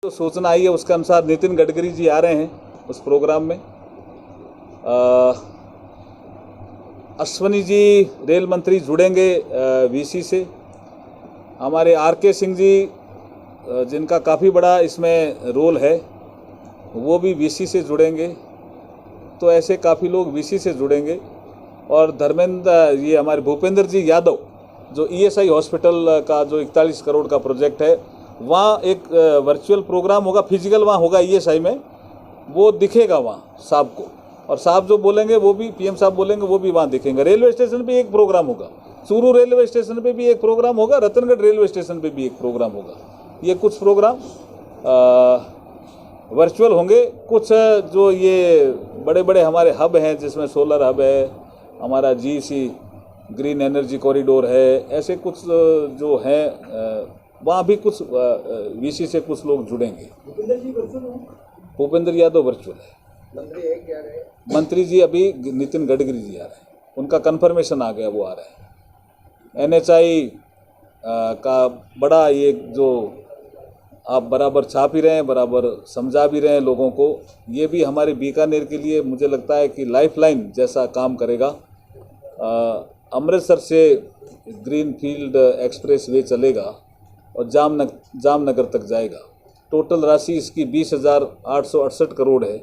जो सूचना आई है उसके अनुसार नितिन गडकरी जी आ रहे हैं उस प्रोग्राम में। अश्वनी जी रेल मंत्री जुड़ेंगे वीसी से। हमारे आरके सिंह जी जिनका काफ़ी बड़ा इसमें रोल है वो भी वीसी से जुड़ेंगे। तो ऐसे काफ़ी लोग वीसी से जुड़ेंगे। और ये हमारे भूपेंद्र जी यादव जो ईएसआई हॉस्पिटल का जो 41 करोड़ का प्रोजेक्ट है, वहाँ एक वर्चुअल प्रोग्राम होगा, फिजिकल वहाँ होगा ईएसआई में, वो दिखेगा वहाँ साहब को। और साहब जो बोलेंगे वो भी, पीएम साहब बोलेंगे वो भी वहाँ दिखेंगे। रेलवे स्टेशन पे एक प्रोग्राम होगा, चूरू रेलवे स्टेशन पे भी एक प्रोग्राम होगा, रतनगढ़ रेलवे स्टेशन पे भी एक प्रोग्राम होगा। ये कुछ प्रोग्राम वर्चुअल होंगे। कुछ जो ये बड़े बड़े हमारे हब हैं, जिसमें सोलर हब है, हमारा जीसी ग्रीन एनर्जी कॉरिडोर है, ऐसे कुछ जो हैं वहाँ भी कुछ वीसी से कुछ लोग जुड़ेंगे। भूपेंद्र यादव वर्चुअल है। मंत्री जी अभी नितिन गडकरी जी आ रहे हैं, उनका कंफर्मेशन आ गया, वो आ रहे हैं। एनएचआई का बड़ा ये जो आप बराबर छाप ही रहे हैं, बराबर समझा भी रहे हैं लोगों को, ये भी हमारे बीकानेर के लिए मुझे लगता है कि लाइफलाइन जैसा काम करेगा। अमृतसर से ग्रीन फील्ड एक्सप्रेस वे चलेगा और जामनगर तक जाएगा। टोटल राशि इसकी 20,868 करोड़ है।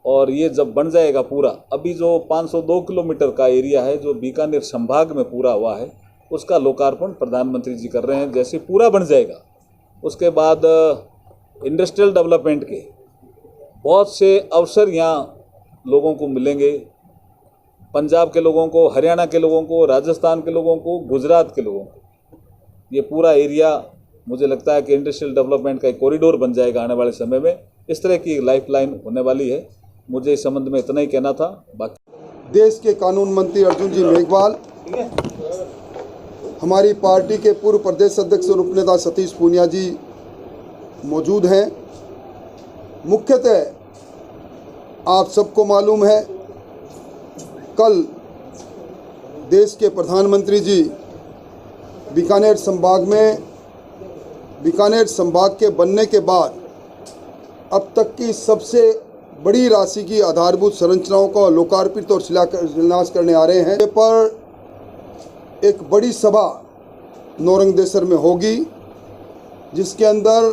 और ये जब बन जाएगा पूरा, अभी जो 502 किलोमीटर का एरिया है जो बीकानेर संभाग में पूरा हुआ है, उसका लोकार्पण प्रधानमंत्री जी कर रहे हैं। जैसे पूरा बन जाएगा उसके बाद इंडस्ट्रियल डेवलपमेंट के बहुत से अवसर यहाँ लोगों को मिलेंगे। पंजाब के लोगों को, हरियाणा के लोगों को, राजस्थान के लोगों को, गुजरात के लोगों को, ये पूरा एरिया मुझे लगता है कि इंडस्ट्रियल डेवलपमेंट का एक कॉरिडोर बन जाएगा आने वाले समय में। इस तरह की लाइफलाइन होने वाली है। मुझे इस संबंध में इतना ही कहना था। बाकी देश के कानून मंत्री अर्जुन जी मेघवाल, हमारी पार्टी के पूर्व प्रदेश अध्यक्ष और उपनेता सतीश पूनिया जी मौजूद हैं। मुख्यतः आप सबको मालूम है, कल देश के प्रधानमंत्री जी बीकानेर संभाग के बनने के बाद अब तक की सबसे बड़ी राशि की आधारभूत संरचनाओं का लोकार्पित और शिलान्यास करने आ रहे हैं। पर एक बड़ी सभा नौरंगदेसर में होगी, जिसके अंदर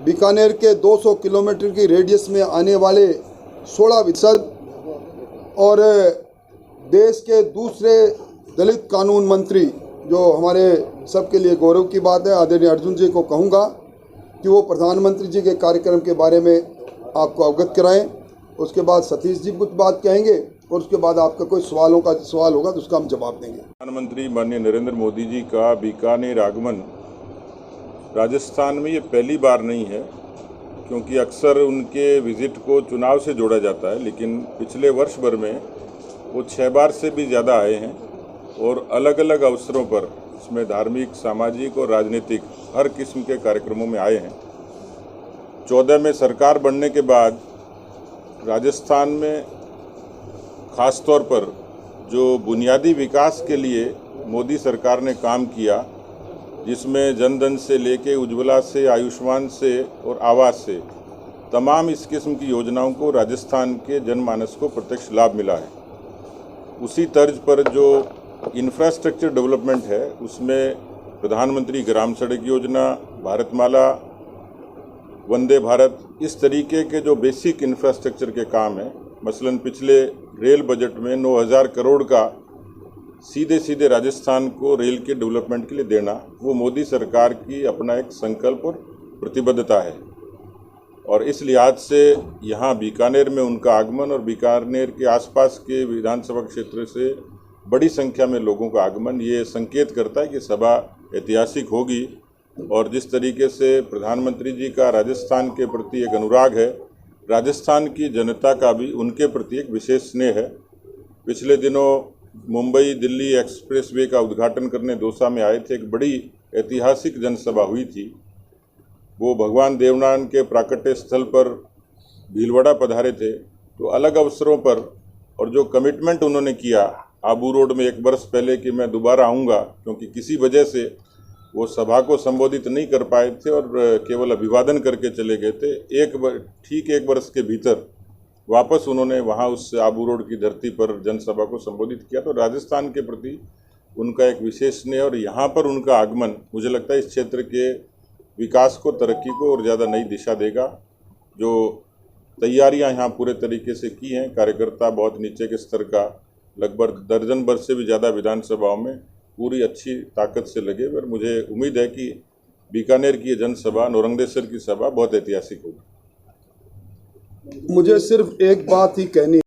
बीकानेर के 200 किलोमीटर की रेडियस में आने वाले 16 विसद और देश के दूसरे दलित कानून मंत्री, जो हमारे सबके लिए गौरव की बात है, आदरणीय अर्जुन जी को कहूँगा कि वो प्रधानमंत्री जी के कार्यक्रम के बारे में आपको अवगत कराएं। उसके बाद सतीश जी कुछ बात कहेंगे और उसके बाद आपका कोई सवाल होगा तो उसका हम जवाब देंगे। प्रधानमंत्री माननीय नरेंद्र मोदी जी का बीकानेर आगमन राजस्थान में ये पहली बार नहीं है, क्योंकि अक्सर उनके विजिट को चुनाव से जोड़ा जाता है, लेकिन पिछले वर्ष भर में वो 6 बार से भी ज़्यादा आए हैं और अलग अलग अवसरों पर, इसमें धार्मिक, सामाजिक और राजनीतिक हर किस्म के कार्यक्रमों में आए हैं। 14 में सरकार बनने के बाद राजस्थान में खास तौर पर जो बुनियादी विकास के लिए मोदी सरकार ने काम किया, जिसमें जन धन से लेके उज्ज्वला से, आयुष्मान से और आवास से, तमाम इस किस्म की योजनाओं को राजस्थान के जनमानस को प्रत्यक्ष लाभ मिला है। उसी तर्ज पर जो इंफ्रास्ट्रक्चर डेवलपमेंट है, उसमें प्रधानमंत्री ग्राम सड़क योजना, भारतमाला, वंदे भारत, इस तरीके के जो बेसिक इंफ्रास्ट्रक्चर के काम हैं, मसलन पिछले रेल बजट में 9,000 करोड़ का सीधे राजस्थान को रेल के डेवलपमेंट के लिए देना, वो मोदी सरकार की अपना एक संकल्प और प्रतिबद्धता है। और इस लिहाज से यहाँ बीकानेर में उनका आगमन और बीकानेर के आसपास के विधानसभा क्षेत्र से बड़ी संख्या में लोगों का आगमन, ये संकेत करता है कि सभा ऐतिहासिक होगी। और जिस तरीके से प्रधानमंत्री जी का राजस्थान के प्रति एक अनुराग है, राजस्थान की जनता का भी उनके प्रति एक विशेष स्नेह है। पिछले दिनों मुंबई दिल्ली एक्सप्रेसवे का उद्घाटन करने दौसा में आए थे, एक बड़ी ऐतिहासिक जनसभा हुई थी। वो भगवान देवनारायण के प्राकट्य स्थल पर भीलवाड़ा पधारे थे। तो अलग अवसरों पर और जो कमिटमेंट उन्होंने किया आबू रोड में 1 वर्ष पहले कि मैं दोबारा आऊँगा, क्योंकि किसी वजह से वो सभा को संबोधित नहीं कर पाए थे और केवल अभिवादन करके चले गए थे। ठीक एक वर्ष के भीतर वापस उन्होंने वहाँ उस आबू रोड की धरती पर जनसभा को संबोधित किया। तो राजस्थान के प्रति उनका एक विशेष स्नेह और यहाँ पर उनका आगमन मुझे लगता है इस क्षेत्र के विकास को, तरक्की को और ज़्यादा नई दिशा देगा। जो तैयारियां यहाँ पूरे तरीके से की हैं, कार्यकर्ता बहुत नीचे के स्तर का लगभग दर्जन भर से भी ज़्यादा विधानसभाओं में पूरी अच्छी ताकत से लगे। पर मुझे उम्मीद है कि बीकानेर की ये जनसभा, नौरंगदेश्वर की सभा बहुत ऐतिहासिक होगी। मुझे सिर्फ एक बात ही कहनी